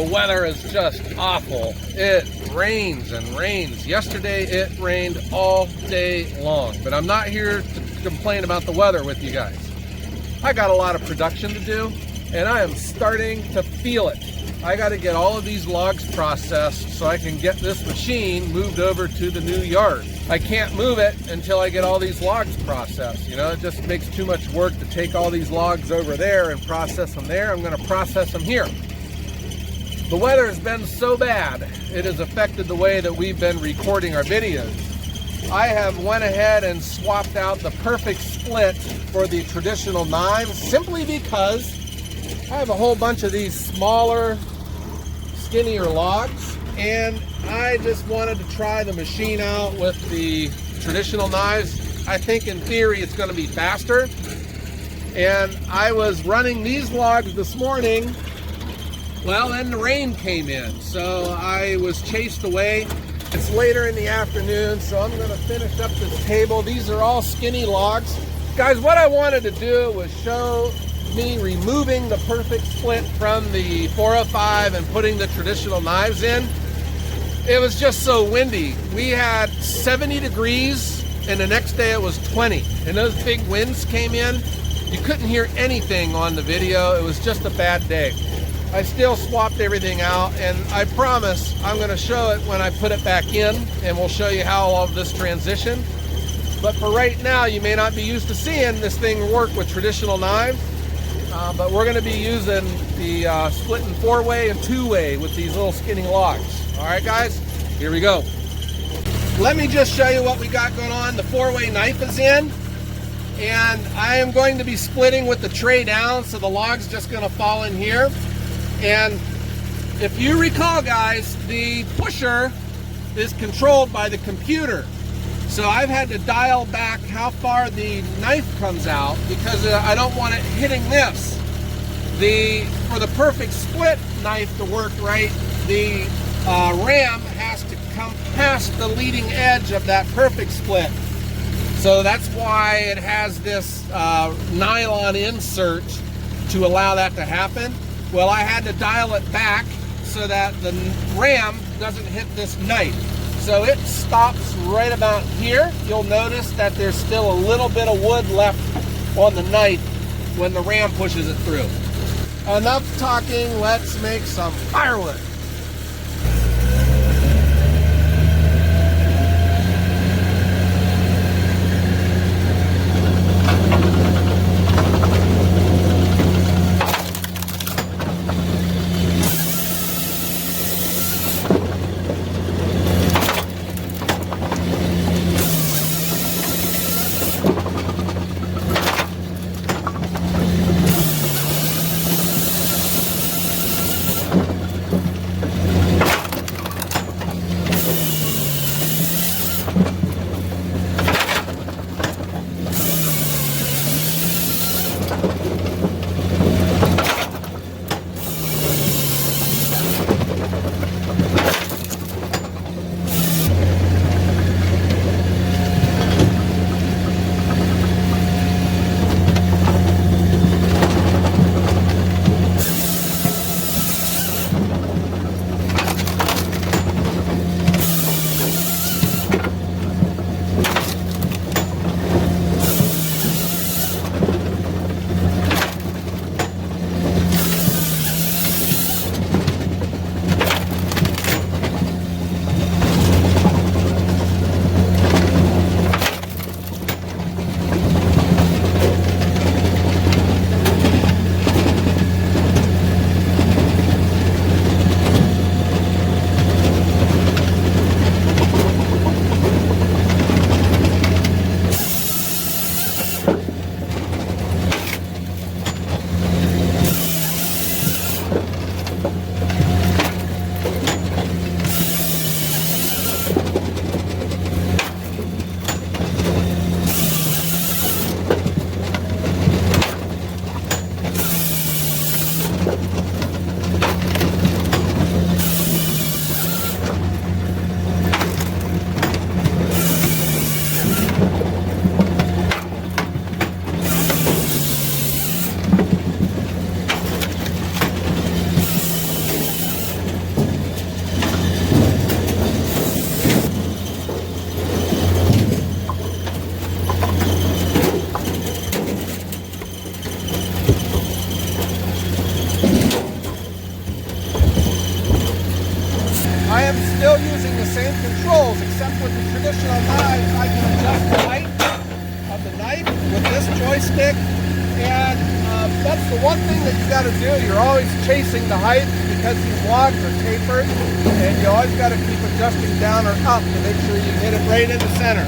the weather is just awful. It rains and rains. Yesterday it rained all day long, but I'm not here to complain about the weather with you guys. I got a lot of production to do, and I am starting to feel it. I got to get all of these logs processed so I can get this machine moved over to the new yard. I can't move it until I get all these logs processed. You know, it just makes too much work to take all these logs over there and process them there. I'm going to process them here. The weather has been so bad, it has affected the way that we've been recording our videos. I have went ahead and swapped out the perfect split for the traditional knives simply because I have a whole bunch of these smaller, skinnier logs, and I just wanted to try the machine out with the traditional knives. I think in theory it's going to be faster. And I was running these logs this morning. Well, then the rain came in, so I was chased away. It's later in the afternoon, so I'm going to finish up this table. These are all skinny logs. Guys, what I wanted to do was show me removing the perfect split from the 405 and putting the traditional knives in. It was just so windy. We had 70 degrees, and the next day it was 20. And those big winds came in. You couldn't hear anything on the video. It was just a bad day. I still swapped everything out, and I promise I'm going to show it when I put it back in, and we'll show you how all of this transitioned. But for right now, you may not be used to seeing this thing work with traditional knives, but we're going to be using the split in 4-way and 2-way with these little skinny logs. All right, guys, here we go. Let me just show you what we got going on. The 4-way knife is in, and I am going to be splitting with the tray down, so the log's just going to fall in here. And if you recall, guys, the pusher is controlled by the computer. So I've had to dial back how far the knife comes out because I don't want it hitting this. For the perfect split knife to work right, the ram has to come past the leading edge of that perfect split. So that's why it has this nylon insert to allow that to happen. Well, I had to dial it back so that the ram doesn't hit this knife. So it stops right about here. You'll notice that there's still a little bit of wood left on the knife when the ram pushes it through. Enough talking, let's make some firewood. stick, and that's the one thing that you got to do. You're always chasing the height because these logs are tapered, and you always got to keep adjusting down or up to make sure you hit it right in the center.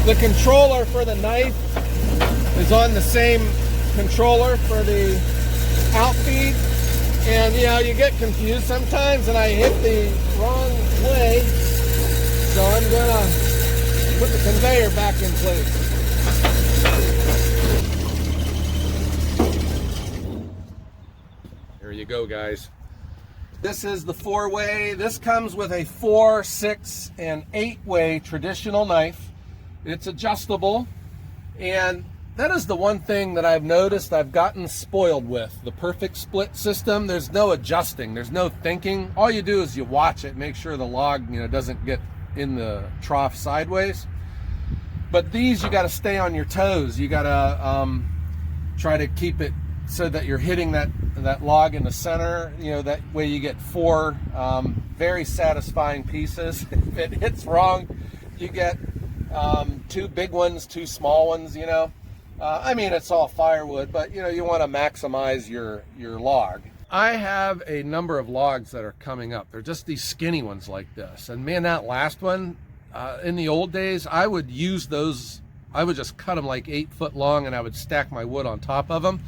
The controller for the knife is on the same controller for the outfeed. And you know, you get confused sometimes and I hit the wrong way. So I'm gonna put the conveyor back in place. There you go, guys. This is the 4-way. This comes with a 4, 6, and 8-way traditional knife. It's adjustable, and that is the one thing that I've noticed I've gotten spoiled with. The perfect split system, there's no adjusting, there's no thinking. All you do is you watch it, make sure the log, you know, doesn't get in the trough sideways. But these, you got to stay on your toes. You got to try to keep it so that you're hitting that log in the center. You know, that way you get 4 very satisfying pieces. If it hits wrong, you get 2 big ones, 2 small ones, you know. I mean, it's all firewood, but you know, you want to maximize your log. I have a number of logs that are coming up. They're just these skinny ones like this. And man, that last one, in the old days, I would use those. I would just cut them like 8 foot long and I would stack my wood on top of them.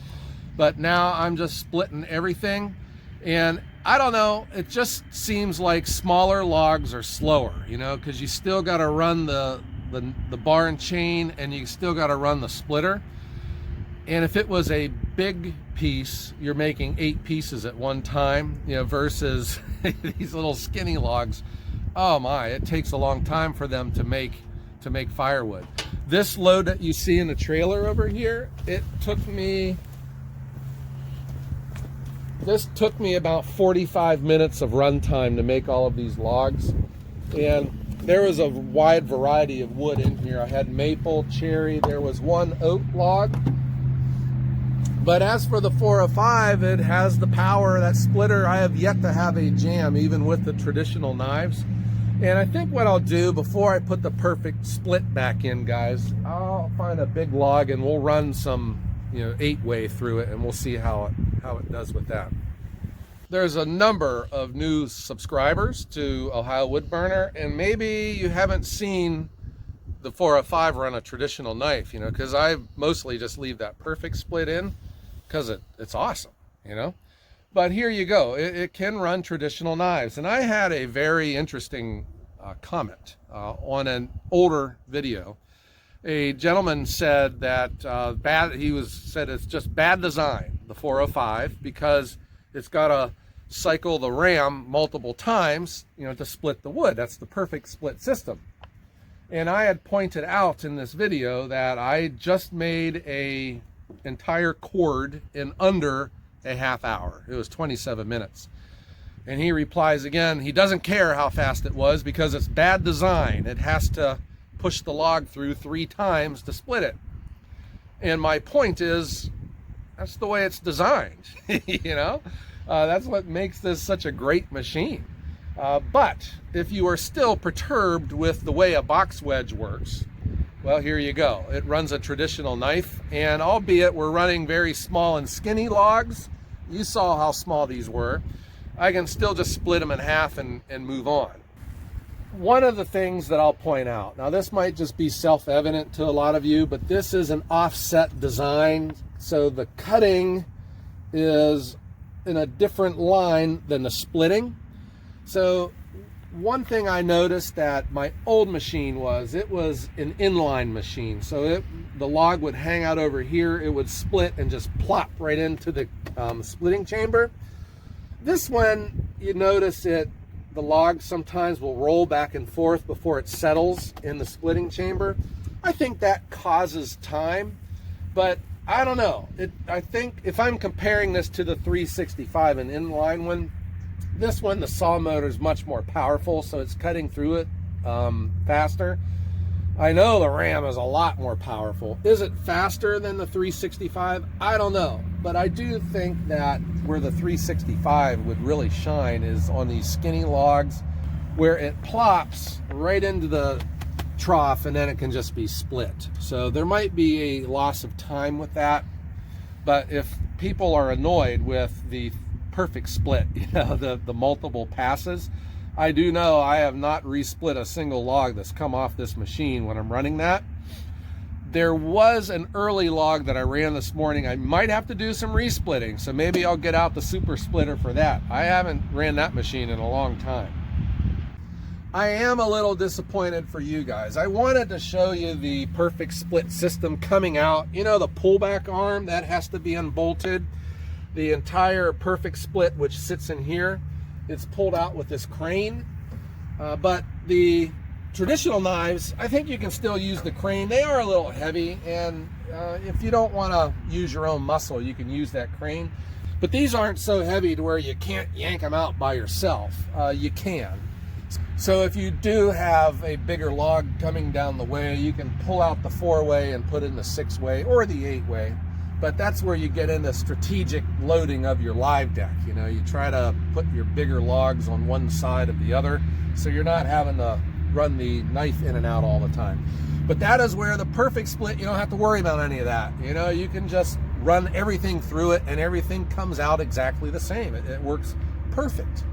But now I'm just splitting everything. And I don't know, it just seems like smaller logs are slower, you know, because you still got to run the bar and chain, and you still got to run the splitter. And if it was a big piece, you're making 8 pieces at one time, you know, versus these little skinny logs. Oh my, it takes a long time for them to make firewood. This load that you see in the trailer over here, this took me about 45 minutes of run time to make all of these logs. And there was a wide variety of wood in here. I had maple, cherry, there was one oak log. But as for the 405, it has the power, that splitter. I have yet to have a jam, even with the traditional knives. And I think what I'll do before I put the perfect split back in, guys, I'll find a big log and we'll run some, you know, 8-way through it, and we'll see how it does with that. There's a number of new subscribers to Ohio Wood Burner, and maybe you haven't seen the 405 run a traditional knife, you know, because I mostly just leave that perfect split in because it's awesome, you know. But here you go, it can run traditional knives. And I had a very interesting comment on an older video. A gentleman said that said it's just bad design, the 405, because it's got to cycle the ram multiple times, you know, to split the wood. That's the perfect split system. And I had pointed out in this video that I just made a entire cord in under a half hour. It was 27 minutes. And he replies again, he doesn't care how fast it was because it's bad design. It has to push the log through 3 times to split it. And my point is, that's the way it's designed. You know, that's what makes this such a great machine. But if you are still perturbed with the way a box wedge works, well, here you go. It runs a traditional knife, and albeit we're running very small and skinny logs, you saw how small these were, I can still just split them in half and move on. One of the things that I'll point out, now this might just be self-evident to a lot of you, but this is an offset design, so the cutting is in a different line than the splitting. So one thing I noticed that my old machine was, it was an inline machine. So the log would hang out over here, it would split and just plop right into the splitting chamber. This one, you notice the log sometimes will roll back and forth before it settles in the splitting chamber. I think that causes time, but I don't know. I think if I'm comparing this to the 365, an inline one, this one, the saw motor is much more powerful, so it's cutting through it faster. I know the ram is a lot more powerful. Is it faster than the 365? I don't know, but I do think that where the 365 would really shine is on these skinny logs where it plops right into the trough and then it can just be split. So there might be a loss of time with that, but if people are annoyed with the perfect split, you know, the multiple passes, I do know I have not resplit a single log that's come off this machine when I'm running that. There was an early log that I ran this morning. I might have to do some resplitting, so maybe I'll get out the super splitter for that. I haven't ran that machine in a long time. I am a little disappointed for you guys. I wanted to show you the perfect split system coming out. You know, the pullback arm, that has to be unbolted. The entire perfect split, which sits in here, it's pulled out with this crane. But the traditional knives, I think you can still use the crane. They are a little heavy, and if you don't want to use your own muscle, you can use that crane. But these aren't so heavy to where you can't yank them out by yourself. You can. So if you do have a bigger log coming down the way, you can pull out the 4-way and put in the 6-way or the 8-way. But that's where you get into strategic loading of your live deck. You know, you try to put your bigger logs on one side of the other, so you're not having to run the knife in and out all the time. But that is where the perfect split, you don't have to worry about any of that. You know, you can just run everything through it and everything comes out exactly the same. It works perfect.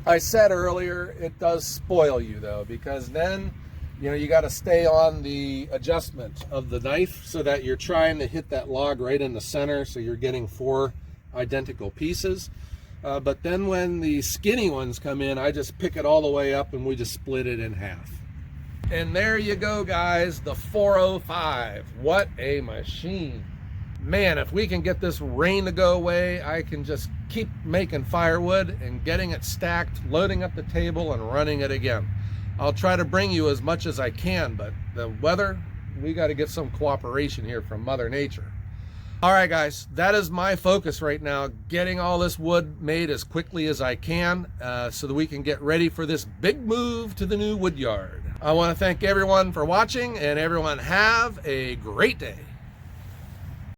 I said earlier, it does spoil you though, because then, you know, you got to stay on the adjustment of the knife so that you're trying to hit that log right in the center, so you're getting 4 identical pieces. But then when the skinny ones come in, I just pick it all the way up and we just split it in half. And there you go, guys, the 405. What a machine. Man, if we can get this rain to go away, I can just keep making firewood and getting it stacked, loading up the table and running it again. I'll try to bring you as much as I can, but the weather, we got to get some cooperation here from Mother Nature. All right, guys, that is my focus right now, getting all this wood made as quickly as I can so that we can get ready for this big move to the new wood yard. I want to thank everyone for watching, and everyone have a great day.